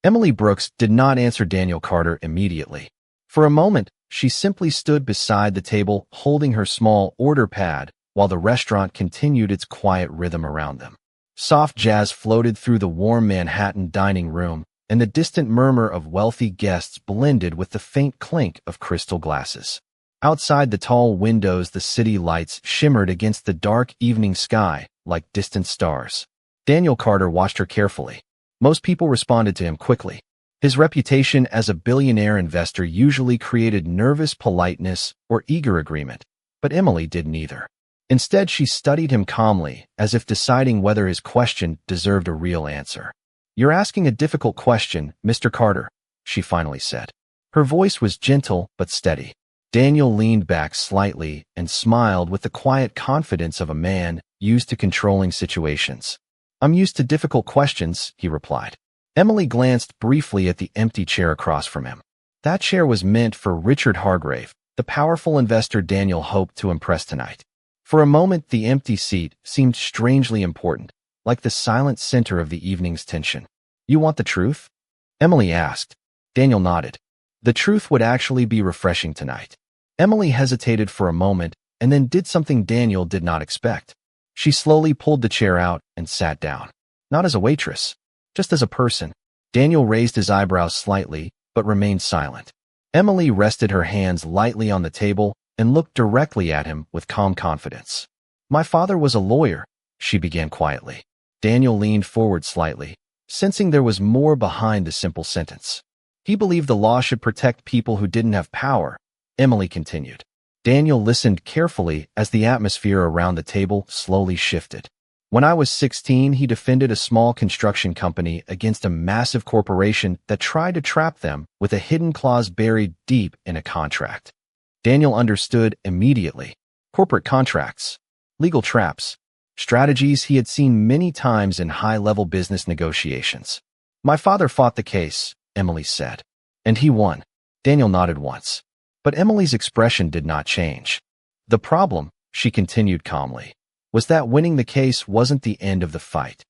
Emily Brooks did not answer Daniel Carter immediately. For a moment, she simply stood beside the table holding her small order pad while the restaurant continued its quiet rhythm around them. Soft jazz floated through the warm Manhattan dining room, and the distant murmur of wealthy guests blended with the faint clink of crystal glasses. Outside the tall windows, the city lights shimmered against the dark evening sky like distant stars. Daniel Carter watched her carefully. Most people responded to him quickly. His reputation as a billionaire investor usually created nervous politeness or eager agreement, but Emily did neither. Instead, she studied him calmly, as if deciding whether his question deserved a real answer. "You're asking a difficult question, Mr. Carter," she finally said. Her voice was gentle but steady. Daniel leaned back slightly and smiled with the quiet confidence of a man used to controlling situations. "I'm used to difficult questions," he replied. Emily glanced briefly at the empty chair across from him. That chair was meant for Richard Hargrave, the powerful investor Daniel hoped to impress tonight. For a moment, the empty seat seemed strangely important, like the silent center of the evening's tension. "You want the truth?" Emily asked. Daniel nodded. The truth would actually be refreshing tonight. Emily hesitated for a moment and then did something Daniel did not expect. She slowly pulled the chair out and sat down. Not as a waitress, just as a person. Daniel raised his eyebrows slightly, but remained silent. Emily rested her hands lightly on the table and looked directly at him with calm confidence. "My father was a lawyer," she began quietly. Daniel leaned forward slightly, sensing there was more behind the simple sentence. "He believed the law should protect people who didn't have power," Emily continued. Daniel listened carefully as the atmosphere around the table slowly shifted. "When I was 16, he defended a small construction company against a massive corporation that tried to trap them with a hidden clause buried deep in a contract." Daniel understood immediately. Corporate contracts, legal traps, strategies he had seen many times in high-level business negotiations. "My father fought the case," Emily said. "And he won." Daniel nodded once. But Emily's expression did not change. "The problem," she continued calmly, "was that winning the case wasn't the end of the fight."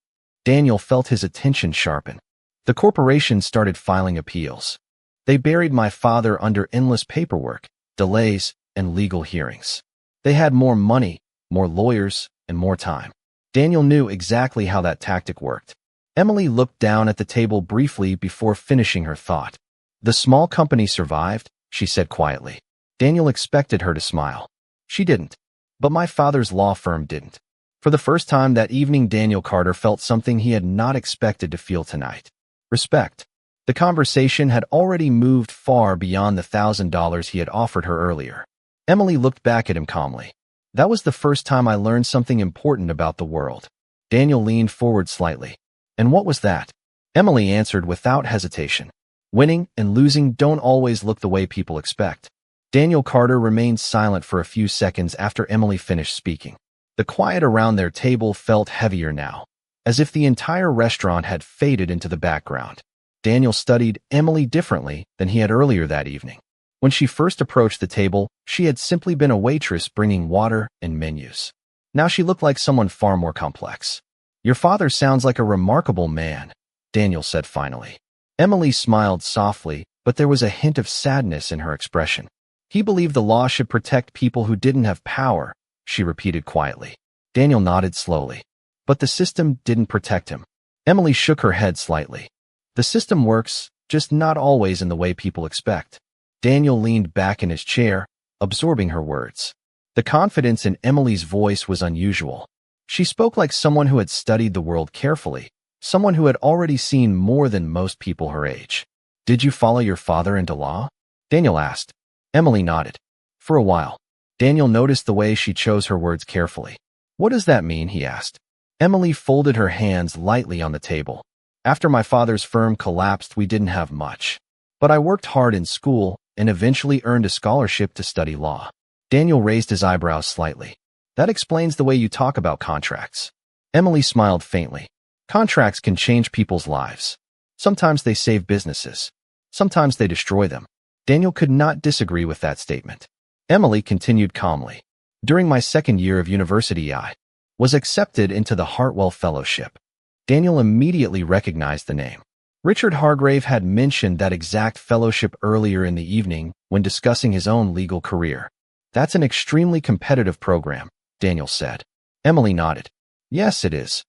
Daniel felt his attention sharpen. The corporation started filing appeals. They buried my father under endless paperwork, delays, and legal hearings. They had more money, more lawyers, and more time. Daniel knew exactly how that tactic worked. Emily looked down at the table briefly before finishing her thought. "The small company survived," she said quietly. Daniel expected her to smile. She didn't. But my father's law firm didn't. For the first time that evening, Daniel Carter felt something he had not expected to feel tonight. Respect. The conversation had already moved far beyond the $1,000 he had offered her earlier. Emily looked back at him calmly. "That was the first time I learned something important about the world." Daniel leaned forward slightly. "And what was that?" Emily answered without hesitation. "Winning and losing don't always look the way people expect." Daniel Carter remained silent for a few seconds after Emily finished speaking. The quiet around their table felt heavier now, as if the entire restaurant had faded into the background. Daniel studied Emily differently than he had earlier that evening. When she first approached the table, she had simply been a waitress bringing water and menus. Now she looked like someone far more complex. "Your father sounds like a remarkable man," Daniel said finally. Emily smiled softly, but there was a hint of sadness in her expression. "He believed the law should protect people who didn't have power," she repeated quietly. Daniel nodded slowly. "But the system didn't protect him." Emily shook her head slightly. "The system works, just not always in the way people expect." Daniel leaned back in his chair, absorbing her words. The confidence in Emily's voice was unusual. She spoke like someone who had studied the world carefully, someone who had already seen more than most people her age. "Did you follow your father into law?" Daniel asked. Emily nodded. "For a while." Daniel noticed the way she chose her words carefully. "What does that mean?" he asked. Emily folded her hands lightly on the table. "After my father's firm collapsed, we didn't have much. But I worked hard in school and eventually earned a scholarship to study law." Daniel raised his eyebrows slightly. "That explains the way you talk about contracts." Emily smiled faintly. "Contracts can change people's lives. Sometimes they save businesses. Sometimes they destroy them." Daniel could not disagree with that statement. Emily continued calmly. "During my second year of university, I was accepted into the Hartwell Fellowship." Daniel immediately recognized the name. Richard Hargrave had mentioned that exact fellowship earlier in the evening when discussing his own legal career. That's an extremely competitive program, Daniel said. Emily nodded. Yes, it is.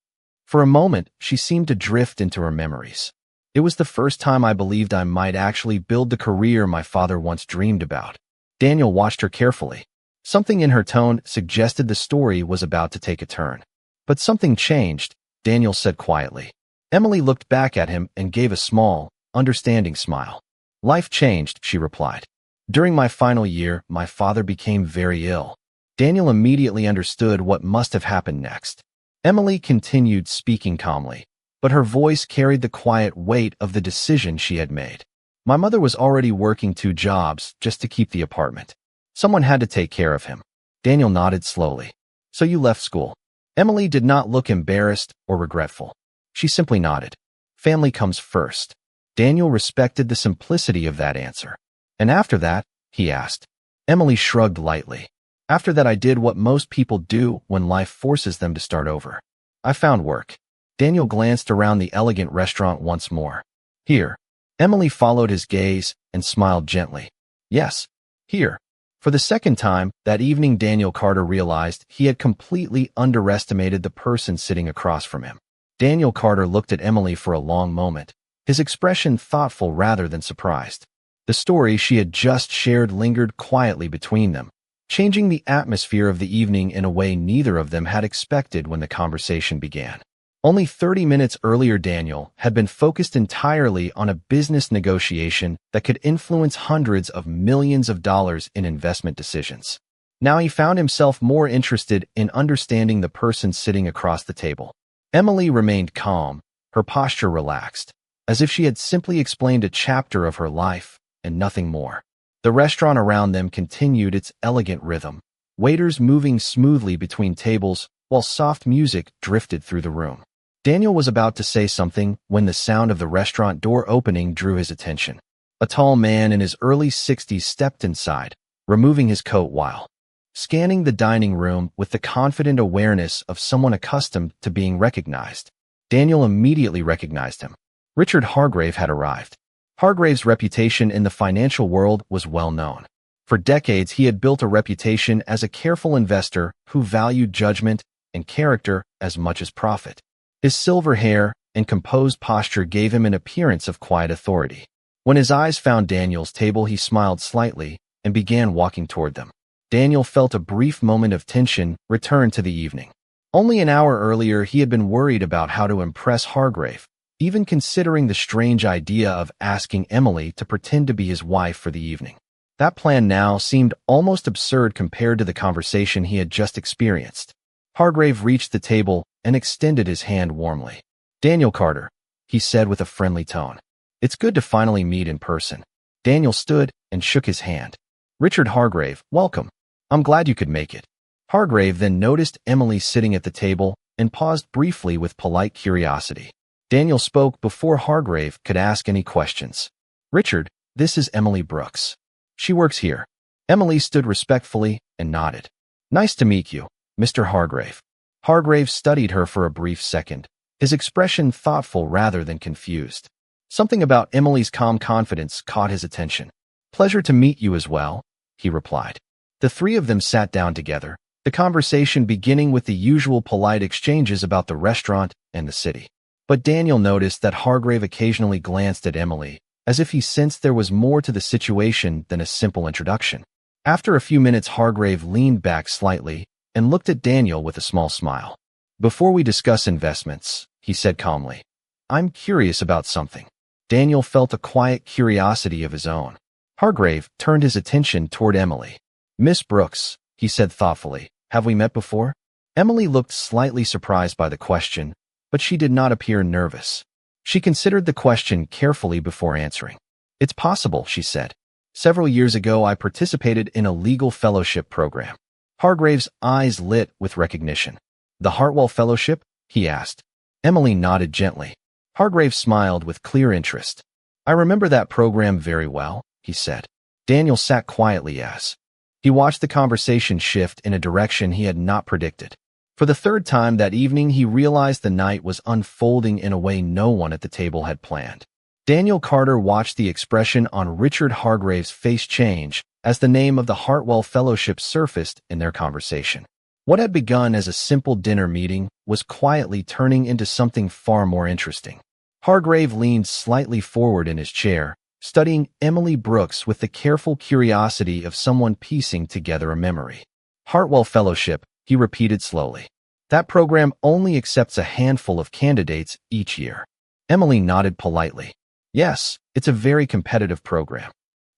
For a moment, she seemed to drift into her memories. It was the first time I believed I might actually build the career my father once dreamed about. Daniel watched her carefully. Something in her tone suggested the story was about to take a turn. But something changed, Daniel said quietly. Emily looked back at him and gave a small, understanding smile. Life changed, she replied. During my final year, my father became very ill. Daniel immediately understood what must have happened next. Emily continued speaking calmly, but her voice carried the quiet weight of the decision she had made. My mother was already working 2 jobs just to keep the apartment. Someone had to take care of him. Daniel nodded slowly. So you left school. Emily did not look embarrassed or regretful. She simply nodded. Family comes first. Daniel respected the simplicity of that answer. And after that, he asked. Emily shrugged lightly. After that, I did what most people do when life forces them to start over. I found work. Daniel glanced around the elegant restaurant once more. Here. Emily followed his gaze and smiled gently. Yes, here. For the second time that evening, Daniel Carter realized he had completely underestimated the person sitting across from him. Daniel Carter looked at Emily for a long moment, his expression thoughtful rather than surprised. The story she had just shared lingered quietly between them, changing the atmosphere of the evening in a way neither of them had expected when the conversation began. Only 30 minutes earlier, Daniel had been focused entirely on a business negotiation that could influence hundreds of millions of dollars in investment decisions. Now he found himself more interested in understanding the person sitting across the table. Emily remained calm, her posture relaxed, as if she had simply explained a chapter of her life and nothing more. The restaurant around them continued its elegant rhythm, waiters moving smoothly between tables while soft music drifted through the room. Daniel was about to say something when the sound of the restaurant door opening drew his attention. A tall man in his early 60s stepped inside, removing his coat while scanning the dining room with the confident awareness of someone accustomed to being recognized. Daniel immediately recognized him. Richard Hargrave had arrived. Hargrave's reputation in the financial world was well known. For decades, he had built a reputation as a careful investor who valued judgment and character as much as profit. His silver hair and composed posture gave him an appearance of quiet authority. When his eyes found Daniel's table, he smiled slightly and began walking toward them. Daniel felt a brief moment of tension return to the evening. Only an hour earlier, he had been worried about how to impress Hargrave, even considering the strange idea of asking Emily to pretend to be his wife for the evening. That plan now seemed almost absurd compared to the conversation he had just experienced. Hargrave reached the table and extended his hand warmly. Daniel Carter, he said with a friendly tone. It's good to finally meet in person. Daniel stood and shook his hand. Richard Hargrave, welcome. I'm glad you could make it. Hargrave then noticed Emily sitting at the table and paused briefly with polite curiosity. Daniel spoke before Hargrave could ask any questions. Richard, this is Emily Brooks. She works here. Emily stood respectfully and nodded. Nice to meet you, Mr. Hargrave. Hargrave studied her for a brief second, his expression thoughtful rather than confused. Something about Emily's calm confidence caught his attention. Pleasure to meet you as well, he replied. The three of them sat down together, the conversation beginning with the usual polite exchanges about the restaurant and the city. But Daniel noticed that Hargrave occasionally glanced at Emily, as if he sensed there was more to the situation than a simple introduction. After a few minutes, Hargrave leaned back slightly and looked at Daniel with a small smile. Before we discuss investments, he said calmly, I'm curious about something. Daniel felt a quiet curiosity of his own. Hargrave turned his attention toward Emily. Miss Brooks, he said thoughtfully, have we met before? Emily looked slightly surprised by the question, but she did not appear nervous. She considered the question carefully before answering. It's possible, she said. Several years ago, I participated in a legal fellowship program. Hargrave's eyes lit with recognition. The Hartwell Fellowship? He asked. Emily nodded gently. Hargrave smiled with clear interest. I remember that program very well, he said. Daniel sat quietly as he watched the conversation shift in a direction he had not predicted. For the third time that evening, he realized the night was unfolding in a way no one at the table had planned. Daniel Carter watched the expression on Richard Hargrave's face change as the name of the Hartwell Fellowship surfaced in their conversation. What had begun as a simple dinner meeting was quietly turning into something far more interesting. Hargrave leaned slightly forward in his chair, studying Emily Brooks with the careful curiosity of someone piecing together a memory. Hartwell Fellowship, he repeated slowly. That program only accepts a handful of candidates each year. Emily nodded politely. Yes, it's a very competitive program.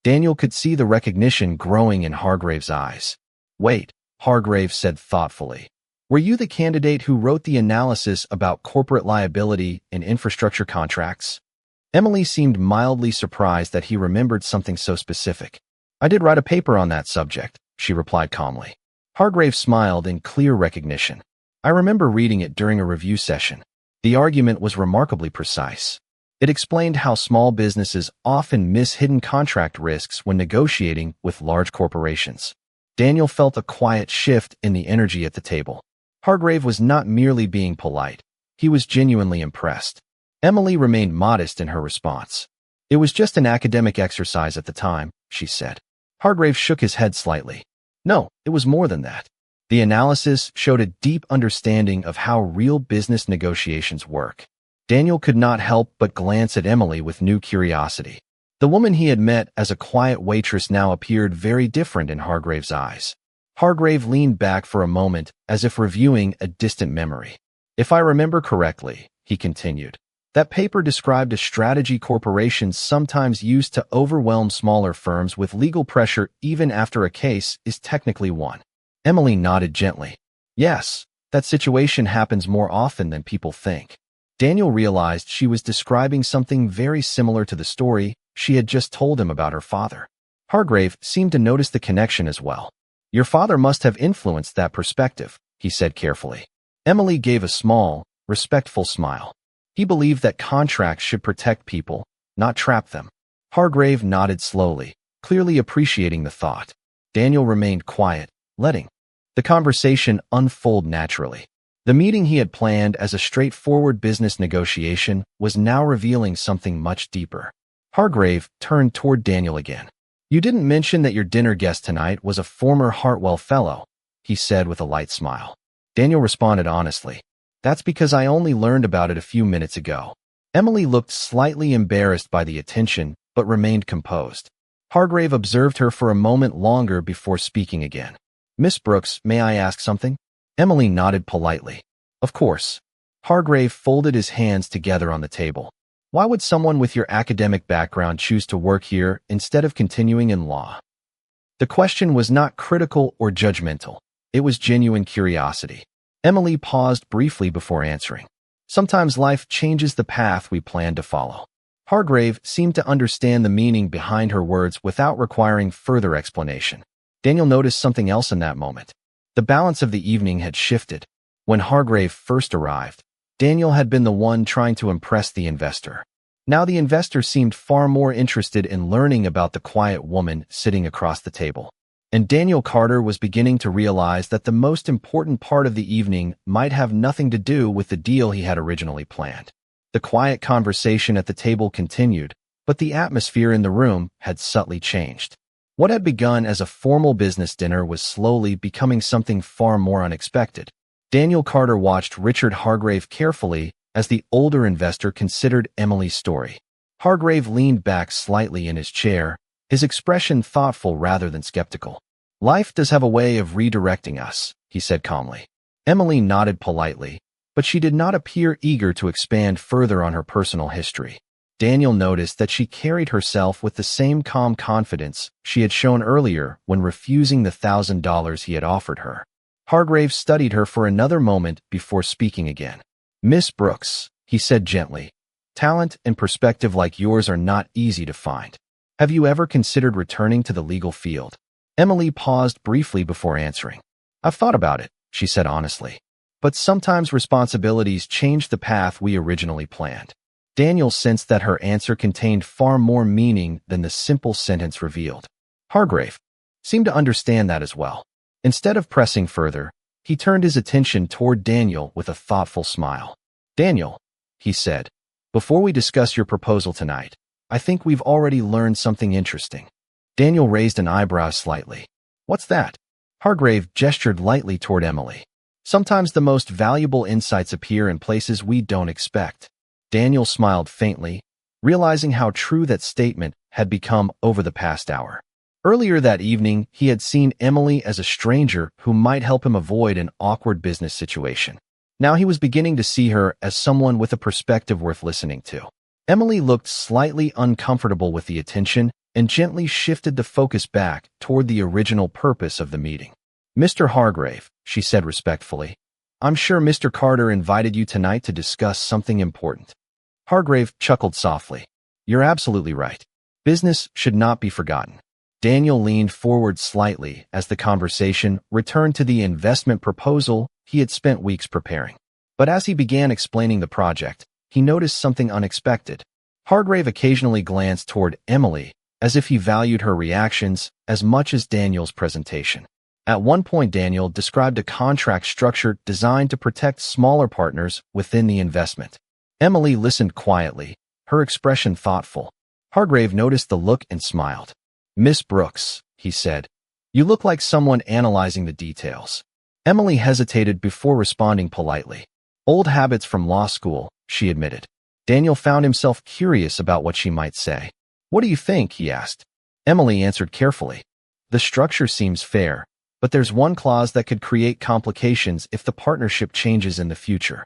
Daniel could see the recognition growing in Hargrave's eyes. Wait, Hargrave said thoughtfully. Were you the candidate who wrote the analysis about corporate liability and infrastructure contracts? Emily seemed mildly surprised that he remembered something so specific. I did write a paper on that subject, she replied calmly. Hargrave smiled in clear recognition. I remember reading it during a review session. The argument was remarkably precise. It explained how small businesses often miss hidden contract risks when negotiating with large corporations. Daniel felt a quiet shift in the energy at the table. Hargrave was not merely being polite. He was genuinely impressed. Emily remained modest in her response. It was just an academic exercise at the time, she said. Hargrave shook his head slightly. No, it was more than that. The analysis showed a deep understanding of how real business negotiations work. Daniel could not help but glance at Emily with new curiosity. The woman he had met as a quiet waitress now appeared very different in Hargrave's eyes. Hargrave leaned back for a moment as if reviewing a distant memory. If I remember correctly, he continued, that paper described a strategy corporations sometimes use to overwhelm smaller firms with legal pressure even after a case is technically won. Emily nodded gently. Yes, that situation happens more often than people think. Daniel realized she was describing something very similar to the story she had just told him about her father. Hargrave seemed to notice the connection as well. Your father must have influenced that perspective, he said carefully. Emily gave a small, respectful smile. He believed that contracts should protect people, not trap them. Hargrave nodded slowly, clearly appreciating the thought. Daniel remained quiet, letting the conversation unfold naturally. The meeting he had planned as a straightforward business negotiation was now revealing something much deeper. Hargrave turned toward Daniel again. You didn't mention that your dinner guest tonight was a former Hartwell Fellow, he said with a light smile. Daniel responded honestly. That's because I only learned about it a few minutes ago. Emily looked slightly embarrassed by the attention, but remained composed. Hargrave observed her for a moment longer before speaking again. Miss Brooks, may I ask something? Emily nodded politely. Of course. Hargrave folded his hands together on the table. Why would someone with your academic background choose to work here instead of continuing in law? The question was not critical or judgmental. It was genuine curiosity. Emily paused briefly before answering. Sometimes life changes the path we plan to follow. Hargrave seemed to understand the meaning behind her words without requiring further explanation. Daniel noticed something else in that moment. The balance of the evening had shifted. When Hargrave first arrived, Daniel had been the one trying to impress the investor. Now the investor seemed far more interested in learning about the quiet woman sitting across the table. And Daniel Carter was beginning to realize that the most important part of the evening might have nothing to do with the deal he had originally planned. The quiet conversation at the table continued, but the atmosphere in the room had subtly changed. What had begun as a formal business dinner was slowly becoming something far more unexpected. Daniel Carter watched Richard Hargrave carefully as the older investor considered Emily's story. Hargrave leaned back slightly in his chair, his expression thoughtful rather than skeptical. Life does have a way of redirecting us, he said calmly. Emily nodded politely, but she did not appear eager to expand further on her personal history. Daniel noticed that she carried herself with the same calm confidence she had shown earlier when refusing the $1,000 he had offered her. Hargrave studied her for another moment before speaking again. Miss Brooks, he said gently, talent and perspective like yours are not easy to find. Have you ever considered returning to the legal field? Emily paused briefly before answering. I've thought about it, she said honestly. But sometimes responsibilities change the path we originally planned. Daniel sensed that her answer contained far more meaning than the simple sentence revealed. Hargrave seemed to understand that as well. Instead of pressing further, he turned his attention toward Daniel with a thoughtful smile. Daniel, he said, before we discuss your proposal tonight, I think we've already learned something interesting. Daniel raised an eyebrow slightly. What's that? Hargrave gestured lightly toward Emily. Sometimes the most valuable insights appear in places we don't expect. Daniel smiled faintly, realizing how true that statement had become over the past hour. Earlier that evening, he had seen Emily as a stranger who might help him avoid an awkward business situation. Now he was beginning to see her as someone with a perspective worth listening to. Emily looked slightly uncomfortable with the attention and gently shifted the focus back toward the original purpose of the meeting. Mr. Hargrave, she said respectfully, I'm sure Mr. Carter invited you tonight to discuss something important. Hargrave chuckled softly. You're absolutely right. Business should not be forgotten. Daniel leaned forward slightly as the conversation returned to the investment proposal he had spent weeks preparing. But as he began explaining the project, he noticed something unexpected. Hargrave occasionally glanced toward Emily, as if he valued her reactions as much as Daniel's presentation. At one point, Daniel described a contract structure designed to protect smaller partners within the investment. Emily listened quietly, her expression thoughtful. Hargrave noticed the look and smiled. Miss Brooks, he said, you look like someone analyzing the details. Emily hesitated before responding politely. Old habits from law school, she admitted. Daniel found himself curious about what she might say. What do you think? He asked. Emily answered carefully. The structure seems fair, but there's one clause that could create complications if the partnership changes in the future.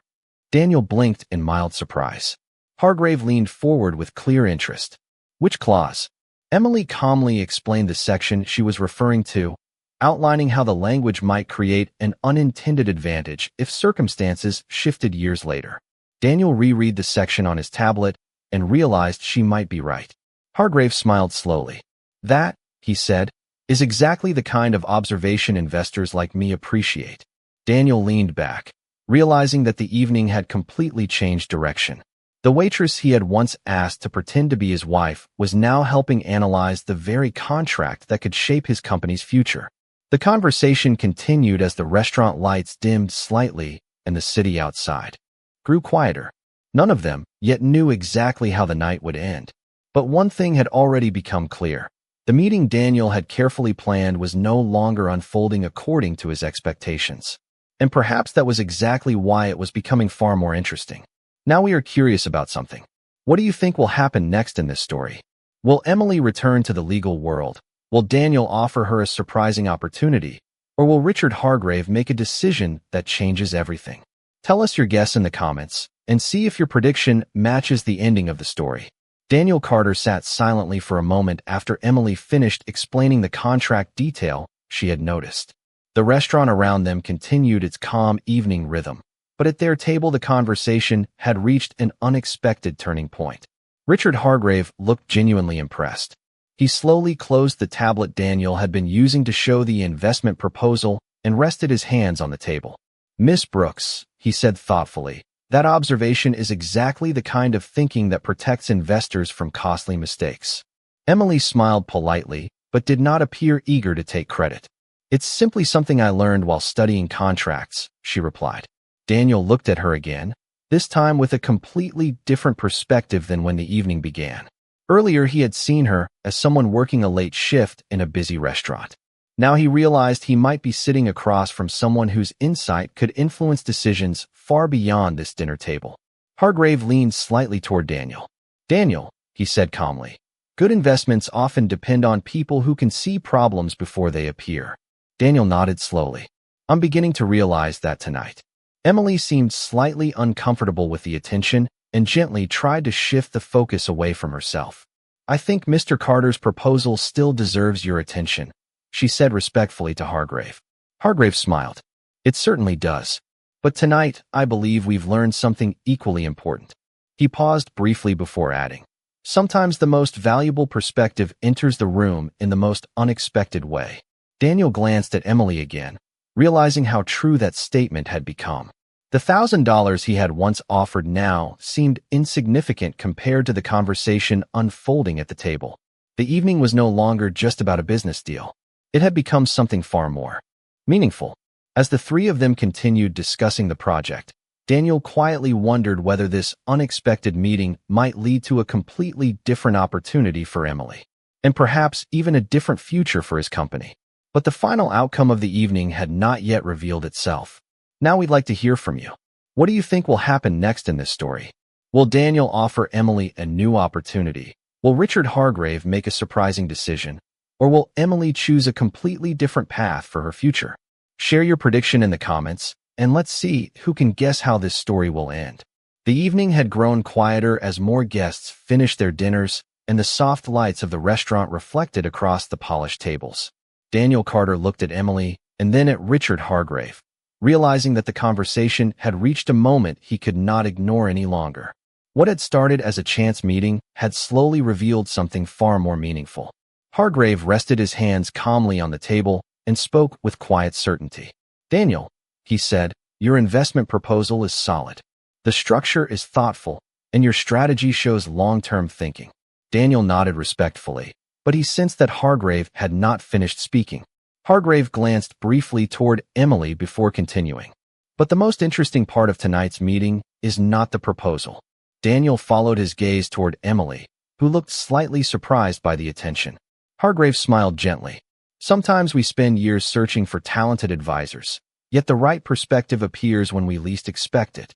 Daniel blinked in mild surprise. Hargrave leaned forward with clear interest. Which clause? Emily calmly explained the section she was referring to, outlining how the language might create an unintended advantage if circumstances shifted years later. Daniel reread the section on his tablet and realized she might be right. Hargrave smiled slowly. That, he said, is exactly the kind of observation investors like me appreciate. Daniel leaned back, realizing that the evening had completely changed direction. The waitress he had once asked to pretend to be his wife was now helping analyze the very contract that could shape his company's future. The conversation continued as the restaurant lights dimmed slightly and the city outside grew quieter. None of them yet knew exactly how the night would end. But one thing had already become clear. The meeting Daniel had carefully planned was no longer unfolding according to his expectations. And perhaps that was exactly why it was becoming far more interesting. Now we are curious about something. What do you think will happen next in this story? Will Emily return to the legal world? Will Daniel offer her a surprising opportunity? Or will Richard Hargrave make a decision that changes everything? Tell us your guess in the comments, and see if your prediction matches the ending of the story. Daniel Carter sat silently for a moment after Emily finished explaining the contract detail she had noticed. The restaurant around them continued its calm evening rhythm. But at their table the conversation had reached an unexpected turning point. Richard Hargrave looked genuinely impressed. He slowly closed the tablet Daniel had been using to show the investment proposal and rested his hands on the table. Miss Brooks, he said thoughtfully, that observation is exactly the kind of thinking that protects investors from costly mistakes. Emily smiled politely, but did not appear eager to take credit. It's simply something I learned while studying contracts, she replied. Daniel looked at her again, this time with a completely different perspective than when the evening began. Earlier, he had seen her as someone working a late shift in a busy restaurant. Now he realized he might be sitting across from someone whose insight could influence decisions far beyond this dinner table. Hargrave leaned slightly toward Daniel. Daniel, he said calmly, good investments often depend on people who can see problems before they appear. Daniel nodded slowly. I'm beginning to realize that tonight. Emily seemed slightly uncomfortable with the attention and gently tried to shift the focus away from herself. I think Mr. Carter's proposal still deserves your attention, she said respectfully to Hargrave. Hargrave smiled. It certainly does. But tonight, I believe we've learned something equally important. He paused briefly before adding, sometimes the most valuable perspective enters the room in the most unexpected way. Daniel glanced at Emily again, realizing how true that statement had become. The $1,000 he had once offered now seemed insignificant compared to the conversation unfolding at the table. The evening was no longer just about a business deal. It had become something far more meaningful. As the three of them continued discussing the project, Daniel quietly wondered whether this unexpected meeting might lead to a completely different opportunity for Emily, and perhaps even a different future for his company. But the final outcome of the evening had not yet revealed itself. Now we'd like to hear from you. What do you think will happen next in this story? Will Daniel offer Emily a new opportunity? Will Richard Hargrave make a surprising decision? Or will Emily choose a completely different path for her future? Share your prediction in the comments, and let's see who can guess how this story will end. The evening had grown quieter as more guests finished their dinners, and the soft lights of the restaurant reflected across the polished tables. Daniel Carter looked at Emily and then at Richard Hargrave, realizing that the conversation had reached a moment he could not ignore any longer. What had started as a chance meeting had slowly revealed something far more meaningful. Hargrave rested his hands calmly on the table and spoke with quiet certainty. "Daniel," he said, "your investment proposal is solid. The structure is thoughtful, and your strategy shows long-term thinking." Daniel nodded respectfully, but he sensed that Hargrave had not finished speaking. Hargrave glanced briefly toward Emily before continuing. "But the most interesting part of tonight's meeting is not the proposal." Daniel followed his gaze toward Emily, who looked slightly surprised by the attention. Hargrave smiled gently. "Sometimes we spend years searching for talented advisors, yet the right perspective appears when we least expect it."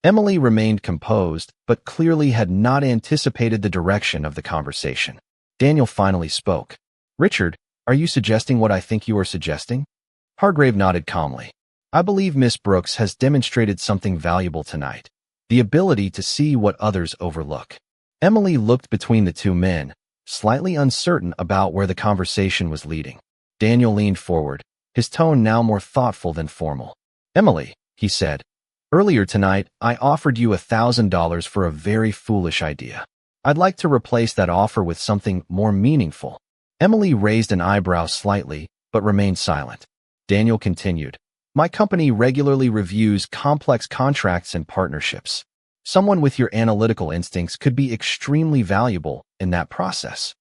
Emily remained composed, but clearly had not anticipated the direction of the conversation. Daniel finally spoke. "Richard, are you suggesting what I think you are suggesting?" Hargrave nodded calmly. "I believe Miss Brooks has demonstrated something valuable tonight, the ability to see what others overlook." Emily looked between the two men, slightly uncertain about where the conversation was leading. Daniel leaned forward, his tone now more thoughtful than formal. "Emily," he said, "earlier tonight I offered you $1,000 for a very foolish idea. I'd like to replace that offer with something more meaningful." Emily raised an eyebrow slightly, but remained silent. Daniel continued, "My company regularly reviews complex contracts and partnerships. Someone with your analytical instincts could be extremely valuable in that process."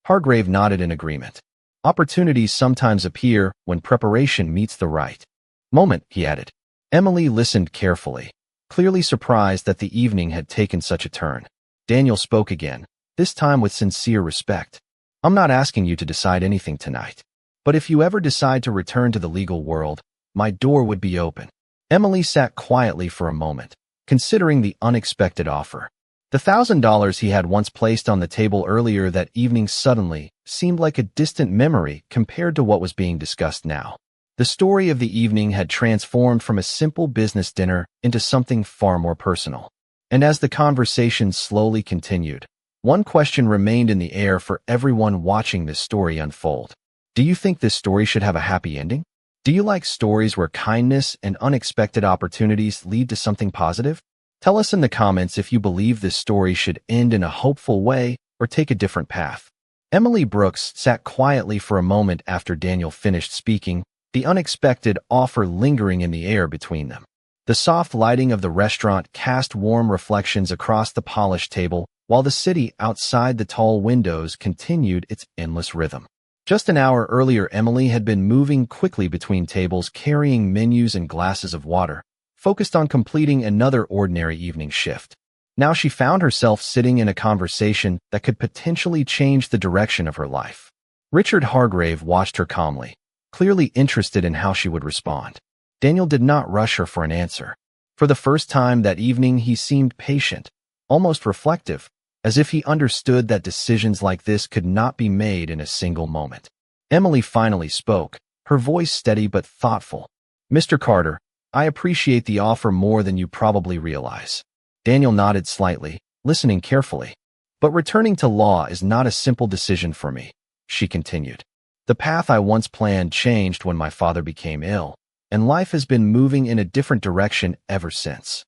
Hargrave nodded in agreement. "Opportunities sometimes appear when preparation meets the right moment," he added. Emily listened carefully, clearly surprised that the evening had taken such a turn. Daniel spoke again, this time with sincere respect. "I'm not asking you to decide anything tonight, but if you ever decide to return to the legal world, my door would be open." Emily sat quietly for a moment, considering the unexpected offer. The $1,000 he had once placed on the table earlier that evening suddenly seemed like a distant memory compared to what was being discussed now. The story of the evening had transformed from a simple business dinner into something far more personal. And as the conversation slowly continued, one question remained in the air for everyone watching this story unfold. Do you think this story should have a happy ending? Do you like stories where kindness and unexpected opportunities lead to something positive? Tell us in the comments if you believe this story should end in a hopeful way or take a different path. Emily Brooks sat quietly for a moment after Daniel finished speaking, the unexpected offer lingering in the air between them. The soft lighting of the restaurant cast warm reflections across the polished table, while the city outside the tall windows continued its endless rhythm. Just an hour earlier, Emily had been moving quickly between tables, carrying menus and glasses of water, focused on completing another ordinary evening shift. Now she found herself sitting in a conversation that could potentially change the direction of her life. Richard Hargrave watched her calmly, clearly interested in how she would respond. Daniel did not rush her for an answer. For the first time that evening, he seemed patient, almost reflective, as if he understood that decisions like this could not be made in a single moment. Emily finally spoke, her voice steady but thoughtful. "Mr. Carter, I appreciate the offer more than you probably realize." Daniel nodded slightly, listening carefully. "But returning to law is not a simple decision for me," she continued. "The path I once planned changed when my father became ill, and life has been moving in a different direction ever since."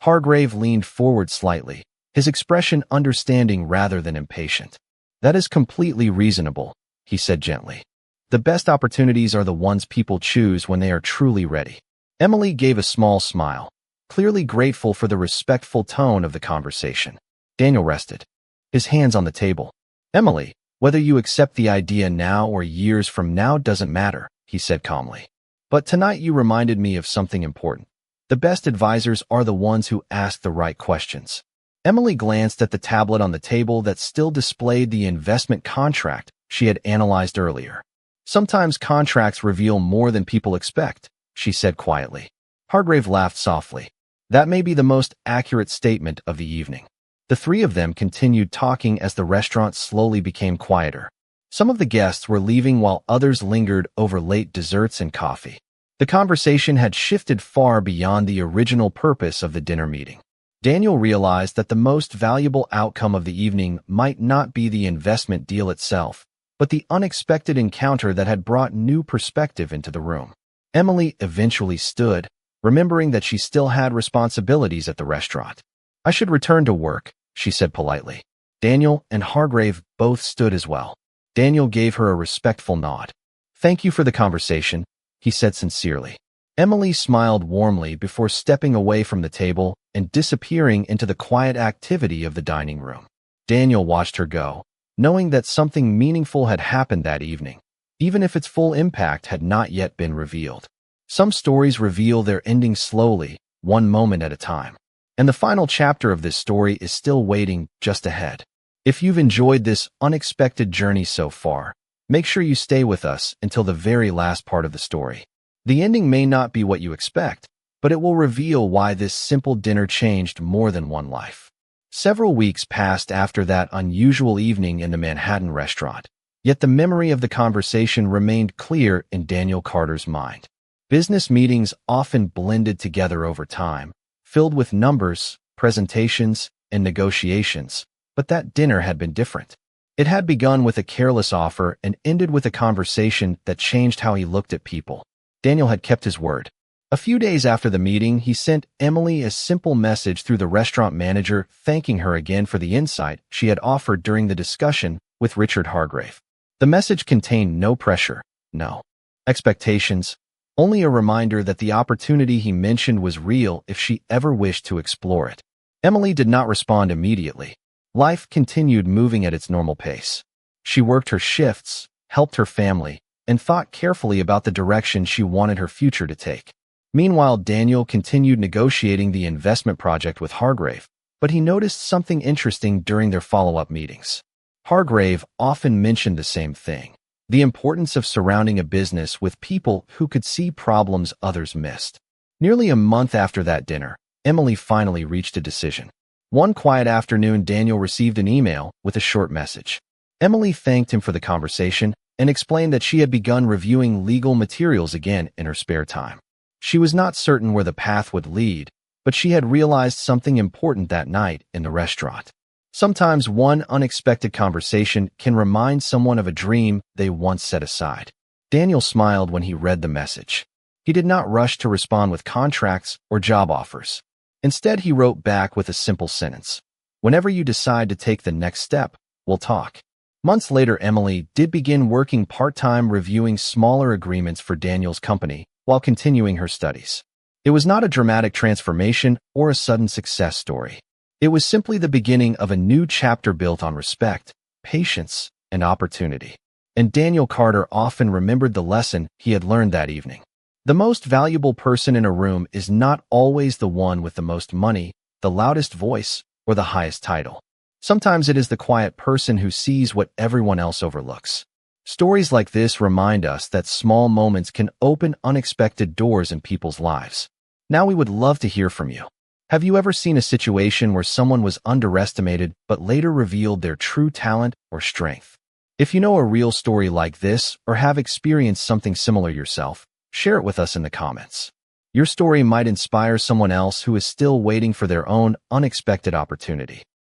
Hargrave leaned forward slightly, his expression understanding rather than impatient. "That is completely reasonable," he said gently. "The best opportunities are the ones people choose when they are truly ready." Emily gave a small smile, clearly grateful for the respectful tone of the conversation. Daniel rested, his hands on the table. "Emily, whether you accept the idea now or years from now doesn't matter," he said calmly. "But tonight you reminded me of something important. The best advisors are the ones who ask the right questions. Emily glanced at the tablet on the table that still displayed the investment contract she had analyzed earlier. Sometimes contracts reveal more than people expect, she said quietly. Hargrave laughed softly. That may be the most accurate statement of the evening. The three of them continued talking as the restaurant slowly became quieter. Some of the guests were leaving while others lingered over late desserts and coffee. The conversation had shifted far beyond the original purpose of the dinner meeting. Daniel realized that the most valuable outcome of the evening might not be the investment deal itself, but the unexpected encounter that had brought new perspective into the room. Emily eventually stood, remembering that she still had responsibilities at the restaurant. I should return to work, she said politely. Daniel and Hargrave both stood as well. Daniel gave her a respectful nod. Thank you for the conversation, he said sincerely. Emily smiled warmly before stepping away from the table and disappearing into the quiet activity of the dining room. Daniel watched her go, knowing that something meaningful had happened that evening, even if its full impact had not yet been revealed. Some stories reveal their ending slowly, one moment at a time. And the final chapter of this story is still waiting just ahead. If you've enjoyed this unexpected journey so far, make sure you stay with us until the very last part of the story. The ending may not be what you expect, but it will reveal why this simple dinner changed more than one life. Several weeks passed after that unusual evening in the Manhattan restaurant, yet the memory of the conversation remained clear in Daniel Carter's mind. Business meetings often blended together over time, filled with numbers, presentations, and negotiations, but that dinner had been different. It had begun with a careless offer and ended with a conversation that changed how he looked at people. Daniel had kept his word. A few days after the meeting, he sent Emily a simple message through the restaurant manager thanking her again for the insight she had offered during the discussion with Richard Hargrave. The message contained no pressure, no expectations, only a reminder that the opportunity he mentioned was real if she ever wished to explore it. Emily did not respond immediately. Life continued moving at its normal pace. She worked her shifts, helped her family, and thought carefully about the direction she wanted her future to take. Meanwhile, Daniel continued negotiating the investment project with Hargrave, but he noticed something interesting during their follow-up meetings. Hargrave often mentioned the same thing: the importance of surrounding a business with people who could see problems others missed. Nearly a month after that dinner, Emily finally reached a decision. One quiet afternoon, Daniel received an email with a short message. Emily thanked him for the conversation and explained that she had begun reviewing legal materials again in her spare time. She was not certain where the path would lead, but she had realized something important that night in the restaurant. Sometimes one unexpected conversation can remind someone of a dream they once set aside. Daniel smiled when he read the message. He did not rush to respond with contracts or job offers. Instead, he wrote back with a simple sentence: "Whenever you decide to take the next step, we'll talk." Months later, Emily did begin working part-time reviewing smaller agreements for Daniel's company while continuing her studies. It was not a dramatic transformation or a sudden success story. It was simply the beginning of a new chapter built on respect, patience, and opportunity. And Daniel Carter often remembered the lesson he had learned that evening. The most valuable person in a room is not always the one with the most money, the loudest voice, or the highest title. Sometimes it is the quiet person who sees what everyone else overlooks. Stories like this remind us that small moments can open unexpected doors in people's lives. Now we would love to hear from you. Have you ever seen a situation where someone was underestimated but later revealed their true talent or strength? If you know a real story like this or have experienced something similar yourself, share it with us in the comments. Your story might inspire someone else who is still waiting for their own unexpected opportunity.